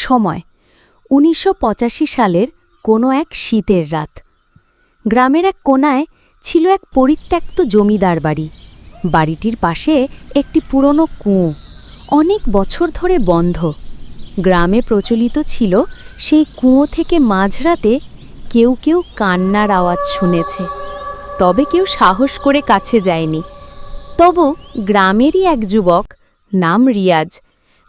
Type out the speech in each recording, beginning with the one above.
সময় ১৯৮৫ সালের কোনো এক শীতের রাত। গ্রামের এক কোণায় ছিল এক পরিত্যক্ত জমিদার বাড়ি। বাড়িটির পাশে একটি পুরনো কুঁয়ো, অনেক বছর ধরে বন্ধ। গ্রামে প্রচলিত ছিল সেই কুঁয়ো থেকে মাঝরাতে কেউ কেউ কান্নার আওয়াজ শুনেছে, তবে কেউ সাহস করে কাছে যায়নি। তবু গ্রামেরই এক যুবক, নাম রিয়াজ,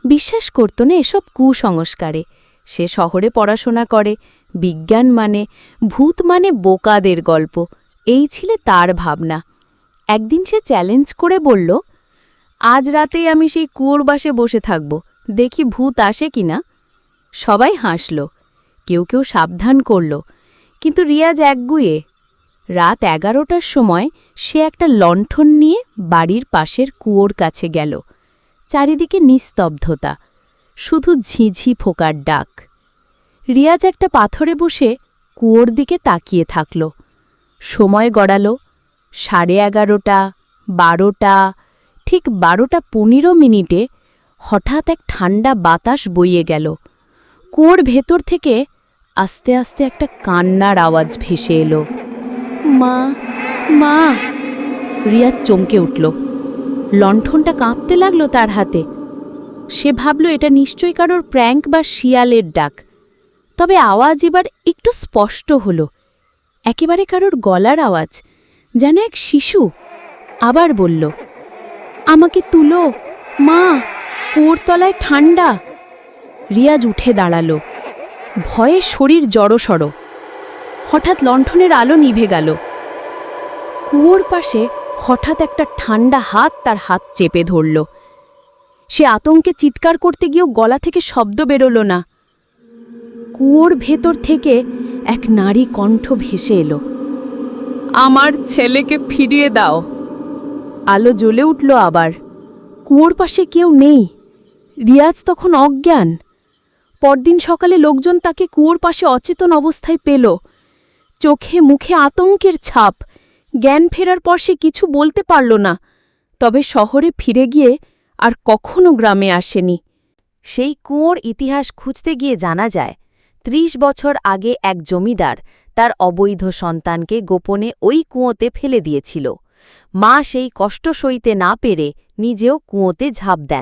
বিশ্বাস করত না এসব কুসংস্কারে। সে শহরে পড়াশোনা করে, বিজ্ঞান মানে, ভূত মানে বোকাদের গল্প, এই ছিল তার ভাবনা। একদিন সে চ্যালেঞ্জ করে বলল, আজ রাতেই আমি সেই কুয়োর বাসে বসে থাকব, দেখি ভূত আসে কিনা। সবাই হাসল, কেউ কেউ সাবধান করল, কিন্তু রিয়াজ একগুঁয়ে। রাত ১১টার সময় সে একটা লণ্ঠন নিয়ে বাড়ির পাশের কুয়োর কাছে গেল। চারিদিকে নিস্তব্ধতা, শুধু ঝিঝি ফোকার ডাক। রিয়াজ একটা পাথরে বসে কুয়োর দিকে তাকিয়ে থাকল। সময় গড়াল 11:30, 12টা। ঠিক 12:15 হঠাৎ এক ঠান্ডা বাতাস বইয়ে গেল। কুয়োর ভেতর থেকে আস্তে আস্তে একটা কান্নার আওয়াজ ভেসে এলো, মা মা। রিয়াজ চমকে উঠল, লণ্ঠনটা কাঁপতে লাগলো তার হাতে। সে ভাবল এটা নিশ্চয়ই কারোর প্র্যাঙ্ক বা শিয়ালের ডাক। তবে আওয়াজ এবার একটু স্পষ্ট হলো, একেবারে কারোর গলার আওয়াজ, যেন এক শিশু। আবার বলল, আমাকে তুলো মা, কুয়োর তলায় ঠান্ডা। রিয়াজ উঠে দাঁড়ালো, ভয়ে শরীর জড়সড়। হঠাৎ লণ্ঠনের আলো নিভে গেল। কুয়োর পাশে হঠাৎ একটা ঠান্ডা হাত তার হাত চেপে ধরল। সে আতঙ্কে চিৎকার করতে গিয়েও গলা থেকে শব্দ বেরোল না। কুয়োর ভেতর থেকে এক নারী কণ্ঠ ভেসে এলো, আমার ছেলেকে ফিরিয়ে দাও। আলো জ্বলে উঠল আবার। কুয়োর পাশে কেউ নেই। রিয়াজ তখন অজ্ঞান। পরদিন সকালে লোকজন তাকে কুয়োর পাশে অচেতন অবস্থায় পেল, চোখে মুখে আতঙ্কের ছাপ। জ্ঞান ফেরার পর সে কিছু বলতে পারল না, তবে শহরে ফিরে গিয়ে আর কখনো গ্রামে আসেনি। সেই কুয়োর ইতিহাস খুঁজতে গিয়ে জানা যায়, ৩০ বছর আগে এক জমিদার তার অবৈধ সন্তানকে গোপনে ওই কুয়োতে ফেলে দিয়েছিল। মা সেই কষ্ট সইতে না পেরে নিজেও কুয়োতে ঝাঁপ দেন।